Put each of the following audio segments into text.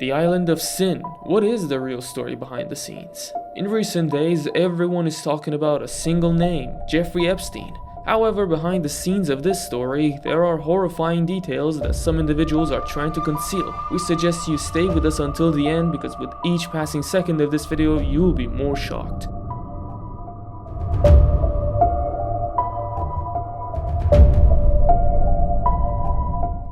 The Island of Sin. What is the real story behind the scenes? In recent days, everyone is talking about a single name, Jeffrey Epstein. However, behind the scenes of this story, there are horrifying details that some individuals are trying to conceal. We suggest you stay with us until the end because with each passing second of this video, you will be more shocked.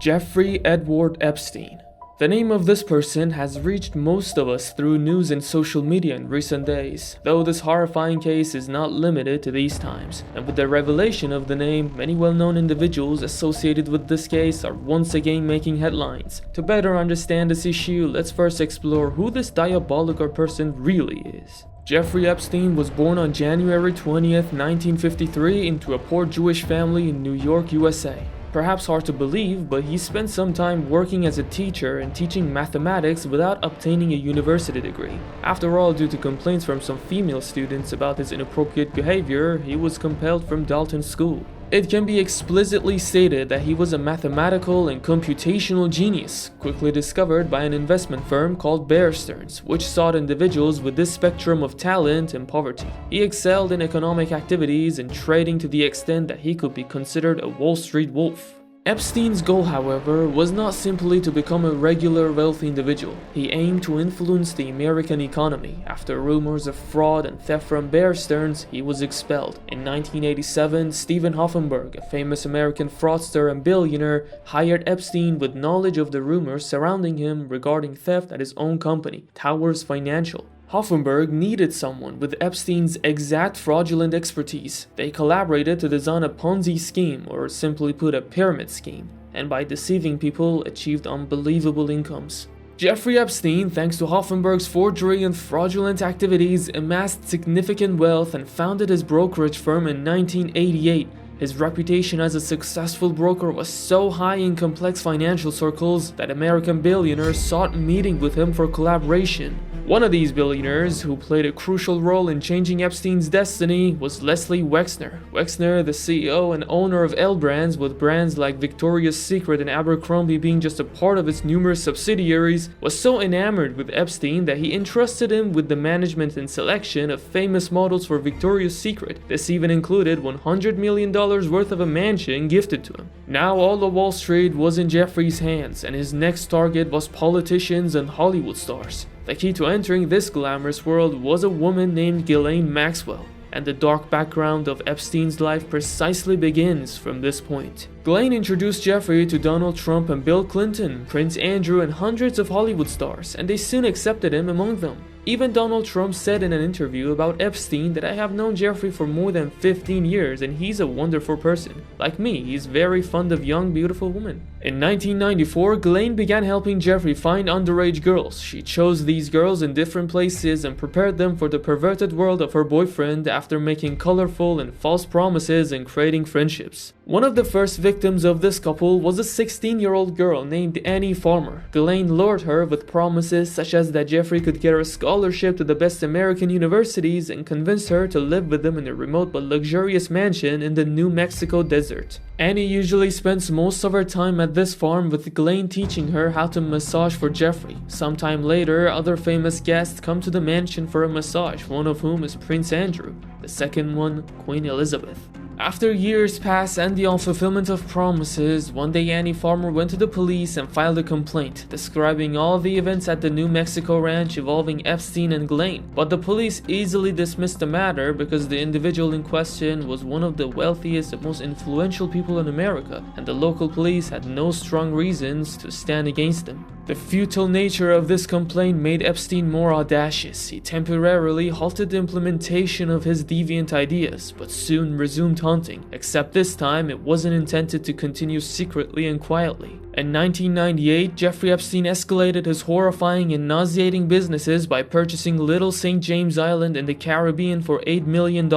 Jeffrey Edward Epstein. The name of this person has reached most of us through news and social media in recent days, though this horrifying case is not limited to these times, and with the revelation of the name, many well-known individuals associated with this case are once again making headlines. To better understand this issue, let's first explore who this diabolical person really is. Jeffrey Epstein was born on January 20th, 1953 into a poor Jewish family in New York, USA. Perhaps hard to believe, but he spent some time working as a teacher and teaching mathematics without obtaining a university degree. After all, due to complaints from some female students about his inappropriate behavior, he was compelled from Dalton School. It can be explicitly stated that he was a mathematical and computational genius, quickly discovered by an investment firm called Bear Stearns, which sought individuals with this spectrum of talent and poverty. He excelled in economic activities and trading to the extent that he could be considered a Wall Street wolf. Epstein's goal, however, was not simply to become a regular wealthy individual. He aimed to influence the American economy. After rumors of fraud and theft from Bear Stearns, he was expelled. In 1987, Stephen Hoffenberg, a famous American fraudster and billionaire, hired Epstein with knowledge of the rumors surrounding him regarding theft at his own company, Towers Financial. Hoffenberg needed someone with Epstein's exact fraudulent expertise. They collaborated to design a Ponzi scheme, or simply put, a pyramid scheme, and by deceiving people, achieved unbelievable incomes. Jeffrey Epstein, thanks to Hoffenberg's forgery and fraudulent activities, amassed significant wealth and founded his brokerage firm in 1988. His reputation as a successful broker was so high in complex financial circles that American billionaires sought meeting with him for collaboration. One of these billionaires, who played a crucial role in changing Epstein's destiny, was Leslie Wexner. Wexner, the CEO and owner of L Brands, with brands like Victoria's Secret and Abercrombie being just a part of its numerous subsidiaries, was so enamored with Epstein that he entrusted him with the management and selection of famous models for Victoria's Secret. This even included $100 million worth of a mansion gifted to him. Now all of Wall Street was in Jeffrey's hands, and his next target was politicians and Hollywood stars. The key to entering this glamorous world was a woman named Ghislaine Maxwell, and the dark background of Epstein's life precisely begins from this point. Ghislaine introduced Jeffrey to Donald Trump and Bill Clinton, Prince Andrew, and hundreds of Hollywood stars, and they soon accepted him among them. Even Donald Trump said in an interview about Epstein that I have known Jeffrey for more than 15 years and he's a wonderful person. Like me, he's very fond of young, beautiful women. In 1994, Ghislaine began helping Jeffrey find underage girls. She chose these girls in different places and prepared them for the perverted world of her boyfriend after making colorful and false promises and creating friendships. One of the first victims of this couple was a 16-year-old girl named Annie Farmer. Ghislaine lured her with promises such as that Jeffrey could get her a scholarship to the best American universities and convinced her to live with them in a remote but luxurious mansion in the New Mexico desert. Annie usually spends most of her time at this farm, with Ghislaine teaching her how to massage for Jeffrey. Sometime later, other famous guests come to the mansion for a massage, one of whom is Prince Andrew, the second one, Queen Elizabeth. After years passed and the unfulfillment of promises, one day Annie Farmer went to the police and filed a complaint, describing all the events at the New Mexico ranch involving Epstein and Ghislaine. But the police easily dismissed the matter because the individual in question was one of the wealthiest and most influential people in America, and the local police had no strong reasons to stand against him. The futile nature of this complaint made Epstein more audacious. He temporarily halted the implementation of his deviant ideas, but soon resumed hunting, except this time it wasn't intended to continue secretly and quietly. In 1998, Jeffrey Epstein escalated his horrifying and nauseating businesses by purchasing Little St. James Island in the Caribbean for $8 million.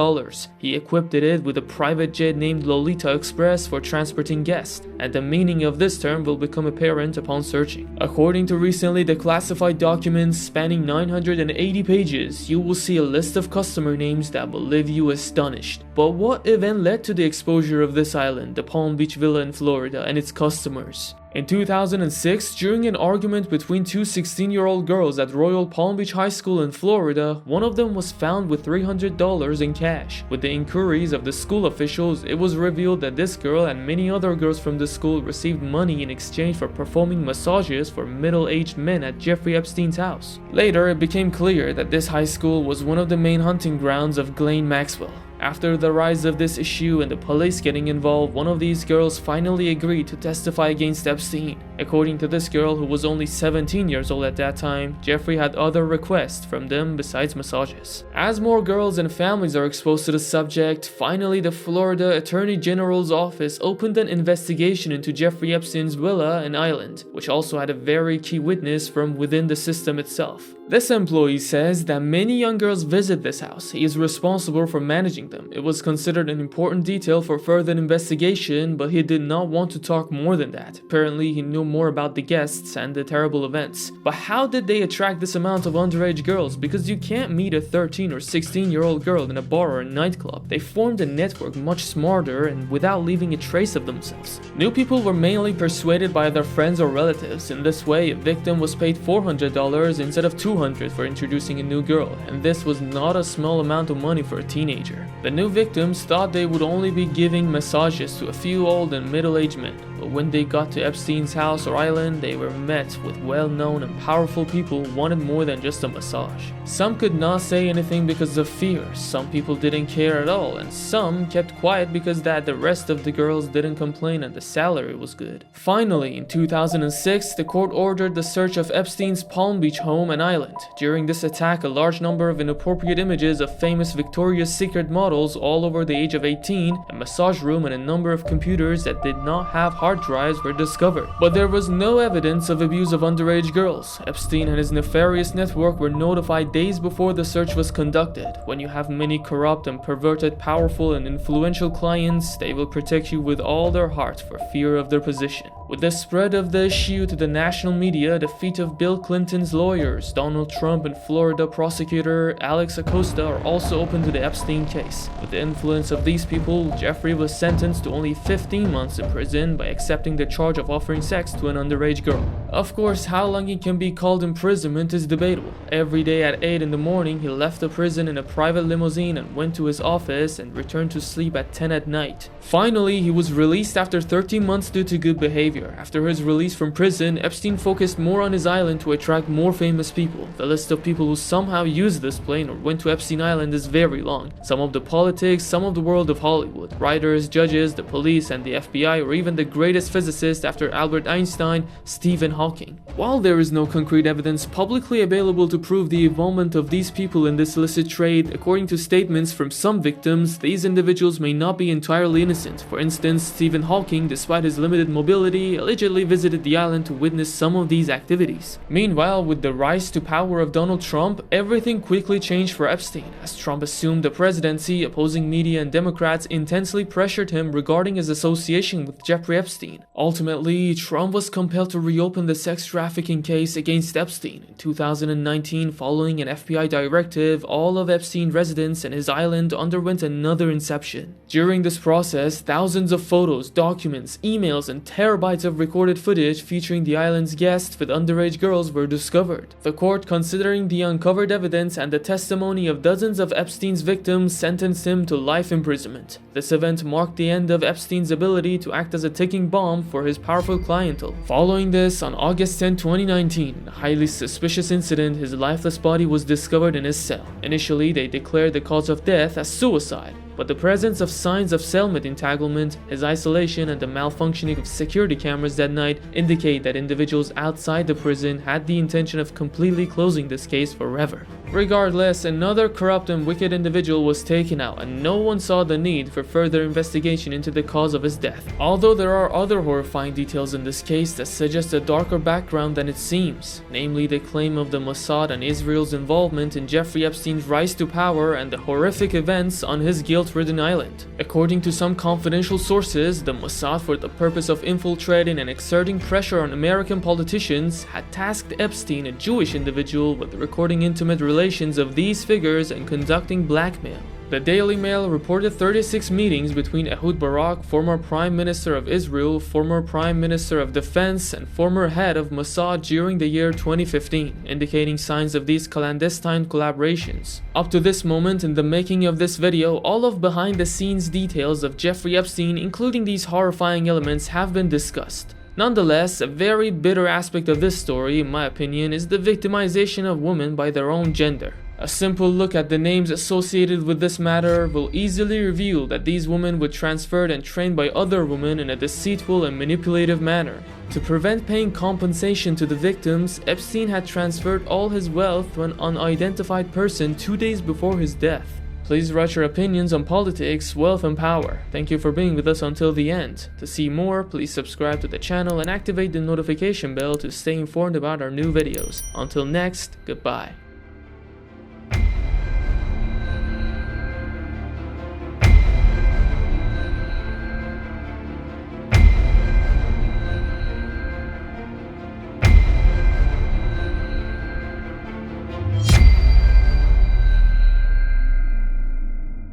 He equipped it with a private jet named Lolita Express for transporting guests, and the meaning of this term will become apparent upon searching. According to recently declassified documents spanning 980 pages, you will see a list of customer names that will leave you astonished. But what event led to the exposure of this island, the Palm Beach Villa in Florida, and its customers? In 2006, during an argument between two 16-year-old girls at Royal Palm Beach High School in Florida, one of them was found with $300 in cash. With the inquiries of the school officials, it was revealed that this girl and many other girls from the school received money in exchange for performing massages for middle-aged men at Jeffrey Epstein's house. Later, it became clear that this high school was one of the main hunting grounds of Ghislaine Maxwell. After the rise of this issue and the police getting involved, one of these girls finally agreed to testify against Epstein. According to this girl, who was only 17 years old at that time, Jeffrey had other requests from them besides massages. As more girls and families are exposed to the subject, finally the Florida Attorney General's office opened an investigation into Jeffrey Epstein's villa and island, which also had a very key witness from within the system itself. This employee says that many young girls visit this house. He is responsible for managing them. It was considered an important detail for further investigation, but he did not want to talk more than that. Apparently, he knew more about the guests and the terrible events. But how did they attract this amount of underage girls? Because you can't meet a 13 or 16-year-old girl in a bar or a nightclub. They formed a network much smarter and without leaving a trace of themselves. New people were mainly persuaded by their friends or relatives. In this way, a victim was paid $400 instead of $200 for introducing a new girl, and this was not a small amount of money for a teenager. The new victims thought they would only be giving massages to a few old and middle-aged men, but when they got to Epstein's house or island, they were met with well-known and powerful people who wanted more than just a massage. Some could not say anything because of fear, some people didn't care at all, and some kept quiet because the rest of the girls didn't complain and the salary was good. Finally, in 2006, the court ordered the search of Epstein's Palm Beach home and island. During this attack, a large number of inappropriate images of famous Victoria's Secret models all over the age of 18, a massage room, and a number of computers that did not have hard drives were discovered. But there was no evidence of abuse of underage girls. Epstein and his nefarious network were notified days before the search was conducted. When you have many corrupt and perverted, powerful and influential clients, they will protect you with all their heart for fear of their position. With the spread of the issue to the national media, the feet of Bill Clinton's lawyers, Donald Trump and Florida prosecutor Alex Acosta are also open to the Epstein case. With the influence of these people, Jeffrey was sentenced to only 15 months in prison by accepting the charge of offering sex to an underage girl. Of course, how long it can be called imprisonment is debatable. Every day at 8 in the morning, he left the prison in a private limousine and went to his office and returned to sleep at 10 at night. Finally, he was released after 13 months due to good behavior. After his release from prison, Epstein focused more on his island to attract more famous people. The list of people who somehow used this plane or went to Epstein Island is very long. Some of the politics, some of the world of Hollywood, writers, judges, the police, and the FBI, or even the greatest physicist after Albert Einstein, Stephen Hawking. While there is no concrete evidence publicly available to prove the involvement of these people in this illicit trade, according to statements from some victims, these individuals may not be entirely innocent. For instance, Stephen Hawking, despite his limited mobility, allegedly visited the island to witness some of these activities. Meanwhile, with the rise to power of Donald Trump, everything quickly changed for Epstein. As Trump assumed the presidency, opposing media and Democrats intensely pressured him regarding his association with Jeffrey Epstein. Ultimately, Trump was compelled to reopen the sex trafficking case against Epstein. In 2019, following an FBI directive, all of Epstein's residence and his island underwent another inception. During this process, thousands of photos, documents, emails, and terabytes of recorded footage featuring the island's guests with underage girls were discovered. The court, considering the uncovered evidence and the testimony of dozens of Epstein's victims, sentenced him to life imprisonment. This event marked the end of Epstein's ability to act as a ticking bomb for his powerful clientele. Following this, on August 10, 2019, in a highly suspicious incident, his lifeless body was discovered in his cell. Initially, they declared the cause of death as suicide, but the presence of signs of cellmate entanglement, his isolation, and the malfunctioning of security cameras that night indicate that individuals outside the prison had the intention of completely closing this case forever. Regardless, another corrupt and wicked individual was taken out, and no one saw the need for further investigation into the cause of his death. Although there are other horrifying details in this case that suggest a darker background than it seems, namely the claim of the Mossad and Israel's involvement in Jeffrey Epstein's rise to power and the horrific events on his guilt-ridden island. According to some confidential sources, the Mossad, for the purpose of infiltrating and exerting pressure on American politicians, had tasked Epstein, a Jewish individual, with recording intimate relations manipulations of these figures and conducting blackmail. The Daily Mail reported 36 meetings between Ehud Barak, former Prime Minister of Israel, former Prime Minister of Defense, and former head of Mossad during the year 2015, indicating signs of these clandestine collaborations. Up to this moment in the making of this video, all of behind-the-scenes details of Jeffrey Epstein, including these horrifying elements, have been discussed. Nonetheless, a very bitter aspect of this story, in my opinion, is the victimization of women by their own gender. A simple look at the names associated with this matter will easily reveal that these women were transferred and trained by other women in a deceitful and manipulative manner. To prevent paying compensation to the victims, Epstein had transferred all his wealth to an unidentified person 2 days before his death. Please write your opinions on politics, wealth, and power. Thank you for being with us until the end. To see more, please subscribe to the channel and activate the notification bell to stay informed about our new videos. Until next, goodbye.